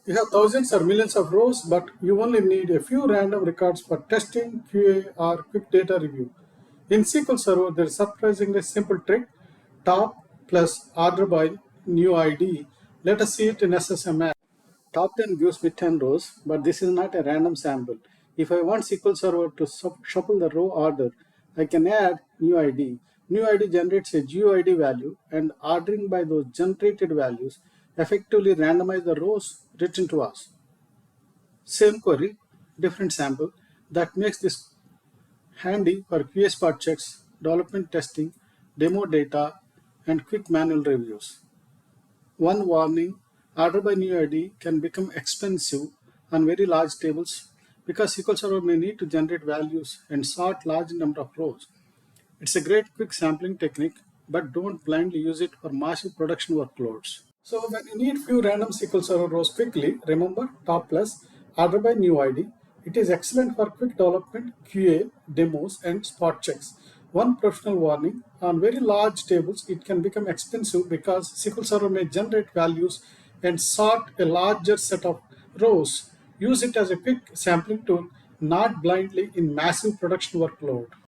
You have thousands or millions of rows, but you only need a few random records for testing, QA, or quick data review. In SQL Server, there is a surprisingly simple trick: top plus order by new ID. Let us see it in SSML. Top 10 gives me 10 rows, but this is not a random sample. If I want SQL Server to shuffle the row order, I can add new ID. New ID generates a GUID value, and ordering by those generated values effectively randomize the rows written to us. Same query, different sample. That makes this handy for QA spot checks, development testing, demo data, and quick manual reviews. One warning: order by new ID can become expensive on very large tables because SQL Server may need to generate values and sort large number of rows. It's a great quick sampling technique, but don't blindly use it for massive production workloads. So when you need few random SQL Server rows quickly, remember top plus order by new ID. It is excellent for quick development, QA, demos, and spot checks. One professional warning: on very large tables, it can become expensive because SQL Server may generate values and sort a larger set of rows. Use it as a quick sampling tool, not blindly in massive production workload.